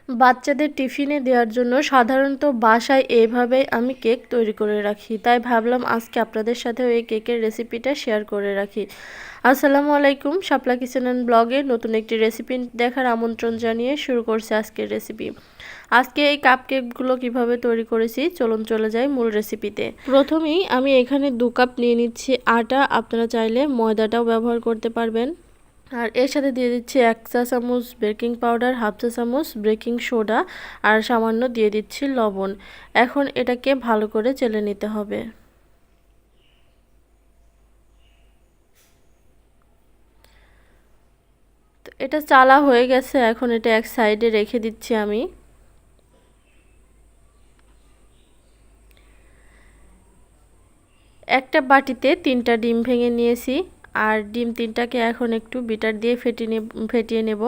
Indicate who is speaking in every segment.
Speaker 1: বাচ্চাদের টিফিনে দেওয়ার জন্য সাধারণত বাসায় এইভাবেই আমি কেক তৈরি করে রাখি, তাই ভাবলাম আজকে আপনাদের সাথেও এই কেকের রেসিপিটা শেয়ার করে রাখি। আসসালামু আলাইকুম, শাপলা কিচেন অ্যান্ড ব্লগে নতুন একটি রেসিপি দেখার আমন্ত্রণ জানিয়ে শুরু করছি আজকের রেসিপি। আজকে এই কাপ কেকগুলো কীভাবে তৈরি করেছি চলুন চলে যাই মূল রেসিপিতে। প্রথমেই আমি এখানে 2 কাপ নিয়ে নিচ্ছি আটা, আপনারা চাইলে ময়দাটাও ব্যবহার করতে পারবেন। আর এর সাথে দিয়ে দিচ্ছি 1 চা চামচ বেকিং পাউডার, 1/2 চা চামচ বেকিং সোডা আর সামান্য দিয়ে দিচ্ছি লবণ। এখন এটাকে ভালো করে চেলে নিতে হবে। তো এটা চালা হয়ে গেছে, এখন এটা এক সাইডে রেখে দিচ্ছি আমি। একটা বাটিতে 3টা ডিম ভেঙে নিয়েছি, আর ডিম 3টাকে এখন একটু বিটার দিয়ে ফেটিয়ে নেব।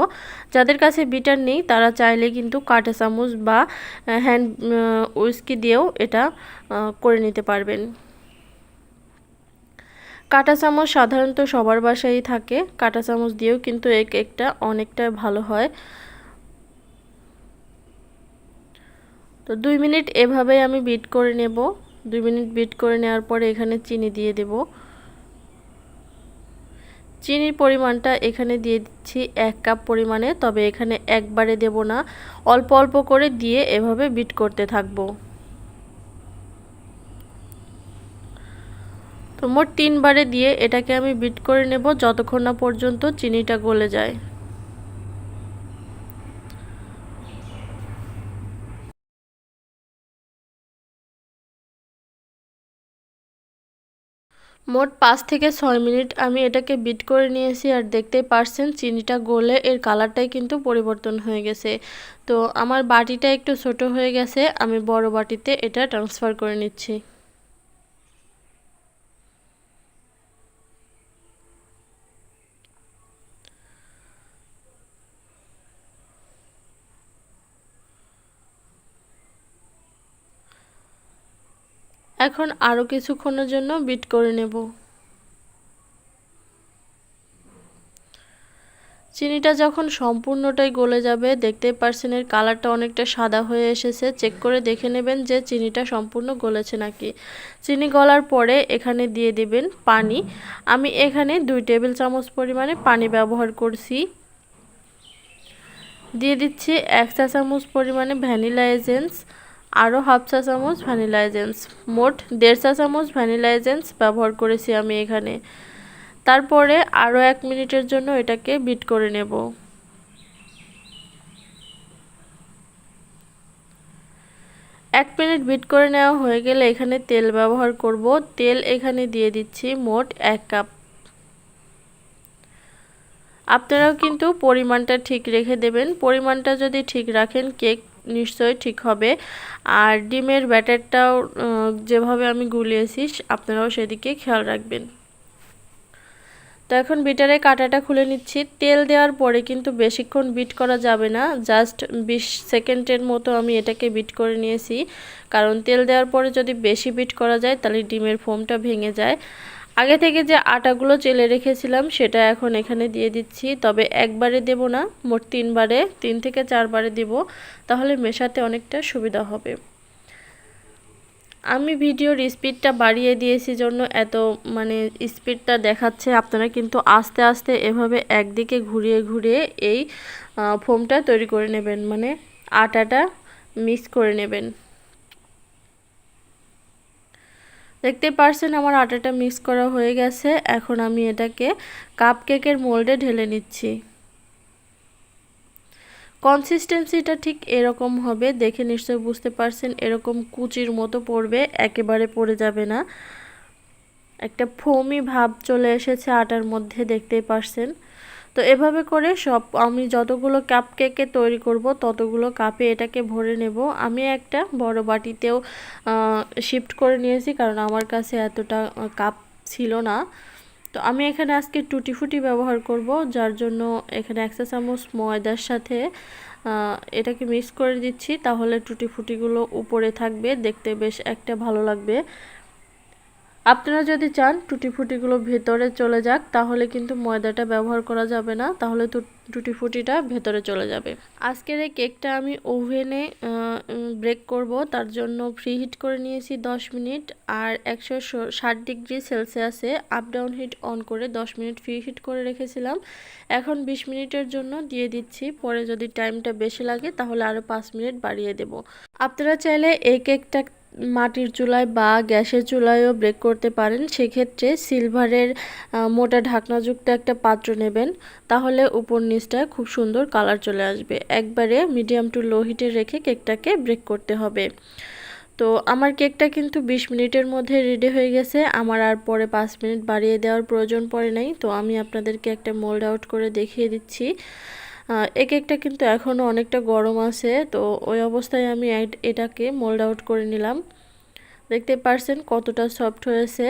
Speaker 1: যাদের কাছে বিটার নেই তারা চাইলে কিন্তু কাঁটা চামচ বা হ্যান্ড উইস্কি দিয়েও এটা করে নিতে পারবেন। কাঁটা চামচ সাধারণত সবার বাসায়ই থাকে, কাঁটা চামচ দিয়েও কিন্তু এই কেকটা অনেকটা ভালো হয়। তো 2 মিনিট এভাবেই আমি বিট করে নেব। 2 মিনিট বিট করে নেওয়ার পরে এখানে চিনি দিয়ে দেব। চিনির পরিমাণটা এখানে দিয়ে দিচ্ছি 1 কাপ পরিমাণে, তবে এখানে একবারে দেব না, অল্প অল্প করে দিয়ে এভাবে বিট করতে থাকবো। তো মোট 3 বারে দিয়ে এটাকে আমি বিট করে নেব যতক্ষণ না পর্যন্ত চিনিটা গলে যায়। মোট 5 থেকে 6 মিনিট আমি এটাকে বিট করে নিয়েছি, আর দেখতেই পারছেন চিনিটা গলে এর কালারটাই কিন্তু পরিবর্তন হয়ে গেছে। তো আমার বাটিটা একটু ছোট হয়ে গেছে, আমি বড় বাটিতে এটা ট্রান্সফার করে নিচ্ছি। এখন আরও কিছুক্ষণের জন্য বিট করে নেব। চিনিটা যখন সম্পূর্ণটাই গলে যাবে, দেখতেই পারছেন এর কালারটা অনেকটা সাদা হয়ে এসেছে। চেক করে দেখে নেবেন যে চিনিটা সম্পূর্ণ গলেছে নাকি। চিনি গলার পরে এখানে দিয়ে দিবেন পানি। আমি এখানে 2 টেবিল চামচ পরিমাণে পানি ব্যবহার করছি। দিয়ে দিচ্ছি 1 চা চামচ পরিমাণে ভ্যানিলা এসেন্স, আরও 1/2 চা চামচ ভ্যানিলা এসেন্স, মোট 1.5 চা চামচ ভ্যানিলা এসেন্স ব্যবহার করেছি আমি এখানে। তারপরে আরও 1 মিনিটের জন্য এটাকে বিট করে নেব। 1 মিনিট বিট করে নেওয়া হয়ে গেলে এখানে তেল ব্যবহার করব। তেল এখানে দিয়ে দিচ্ছি মোট 1 কাপ। আপনারাও কিন্তু পরিমাণটা ঠিক রেখে দেবেন। পরিমাণটা যদি ঠিক রাখেন কেক নিশ্চয়ই ঠিক হবে। আর ডিমের ব্যাটারটাও যেভাবে আমি গুলিয়েছি আপনারাও সেদিকে খেয়াল রাখবেন। তো এখন বিটারে কাঁটাটা খুলে নিচ্ছি। তেল দেওয়ার পরে কিন্তু বেশিক্ষণ বিট করা যাবে না, জাস্ট 20 সেকেন্ডের মতো আমি এটাকে বিট করে নিয়েছি। কারণ তেল দেওয়ার পরে যদি বেশি বিট করা যায় তাহলে ডিমের ফোমটা ভেঙে যায়। আগে থেকে যে আটাগুলো চেলে রেখেছিলাম সেটা এখন এখানে দিয়ে দিচ্ছি, তবে একবারে দেব না, মোট 3 বারে, 3 থেকে 4 বারে দেব, তাহলে মেশাতে অনেকটা সুবিধা হবে। আমি ভিডিওর স্পিডটা বাড়িয়ে দিয়েছি জন্য এত স্পিডটা দেখাচ্ছে। আপনারা কিন্তু আস্তে আস্তে এভাবে একদিকে ঘুরিয়ে ঘুরিয়ে এই ফোমটা তৈরি করে নেবেন, মানে আটাটা মিক্স করে নেবেন। দেখতে পারছেন আমার আটাটা মিক্স করা হয়ে গেছে। এখন আমি এটাকে কাপ কেকের মোল্ডে ঢেলে নিচ্ছি। কনসিস্টেন্সিটা ঠিক এরকম হবে, দেখে নিশ্চয়ই বুঝতে পারছেন, এরকম কুচির মতো পড়বে, একেবারে পড়ে যাবে না। একটা ফোমি ভাব চলে এসেছে আটার মধ্যে, দেখতেই পারছেন। তো এভাবে করে আমি যতগুলো কাপ কেকে তৈরি করব ততগুলো কাপে এটাকে ভরে নেব। আমি একটা বড় বাটিতেও শিফট করে নিয়েছি, কারণ আমার কাছে এতটা কাপ ছিল না। তো আমি এখানে আজকে টুটি ফুটি ব্যবহার করব, যার জন্য এখানে 1 চা চামচ ময়দার সাথে এটাকে মিক্স করে দিচ্ছি, তাহলে টুটি ফুটিগুলো উপরে থাকবে, দেখতে বেশ একটা ভালো লাগবে। আপনারা যদি চান টুটি ফুটিগুলো ভেতরে চলে যাক তাহলে কিন্তু ময়দাটা ব্যবহার করা যাবে না, তাহলে তো টুটি ফুটিটা ভেতরে চলে যাবে। আজকের এই কেকটা আমি ওভেনে বেক করব, তার জন্য প্রি হিট করে নিয়েছি 10 মিনিট আর 160 ডিগ্রি সেলসিয়াসে আপ ডাউন হিট অন করে 10 মিনিট প্রি হিট করে রেখেছিলাম। এখন 20 মিনিটের জন্য দিয়ে দিচ্ছি, পরে যদি টাইমটা বেশি লাগে তাহলে আরও 5 মিনিট বাড়িয়ে দেব। আপনারা চাইলে এই কেকটা মাটির চুলায় বা গ্যাসের চুলায়ও বেক করতে পারেন। সেক্ষেত্রে সিলভারের মোটা ঢাকনাযুক্ত একটা পাত্র নেবেন, তাহলে উপর নিচটায় খুব সুন্দর কালার চলে আসবে। একবারে মিডিয়াম টু লো হিটে রেখে কেকটাকে বেক করতে হবে। তো আমার কেকটা কিন্তু 20 মিনিটের মধ্যে রেডি হয়ে গেছে, আমার আর পরে 5 মিনিট বাড়িয়ে দেওয়ার প্রয়োজন পড়ে নাই। তো আমি আপনাদেরকে একটা মোল্ড আউট করে দেখিয়ে দিচ্ছি। এই কেকটা কিন্তু এখনও অনেকটা গরম আছে, তো ওই অবস্থায় আমি এটাকে মোল্ড আউট করে নিলাম। দেখতে পারছেন কতটা সফট হয়েছে।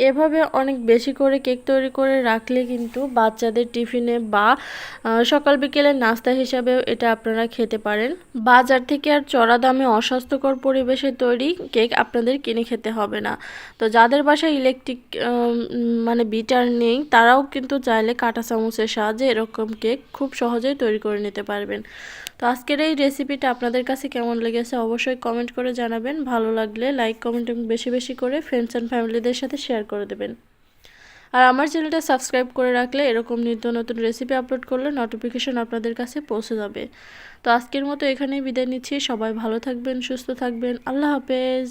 Speaker 1: এভাবে অনেক বেশি করে কেক তৈরি করে রাখলে কিন্তু বাচ্চাদের টিফিনে বা সকাল বিকেলের নাস্তা হিসাবেও এটা আপনারা খেতে পারেন। বাজার থেকে আর চড়া দামে অস্বাস্থ্যকর পরিবেশে তৈরি কেক আপনাদের কিনে খেতে হবে না। তো যাদের বাসায় ইলেকট্রিক মানে বিটার নেই, তারাও কিন্তু চাইলে কাঁটা চামচের সাহায্যে এরকম কেক খুব সহজেই তৈরি করে নিতে পারবেন। তো আজকের এই রেসিপিটা আপনাদের কাছে কেমন লেগেছে অবশ্যই কমেন্ট করে জানাবেন। ভালো লাগলে লাইক কমেন্ট এবং বেশি বেশি করে ফ্রেন্ডস অ্যান্ড ফ্যামিলিদের সাথে শেয়ার করে দেবেন। আর আমার চ্যানেলটা সাবস্ক্রাইব করে রাখলে এরকম নিত্য নতুন রেসিপি আপলোড করলে নোটিফিকেশন আপনাদের কাছে পৌঁছে যাবে। তো আজকের মতো এখানেই বিদায় নিচ্ছি। সবাই ভালো থাকবেন, সুস্থ থাকবেন। আল্লাহ হাফেজ।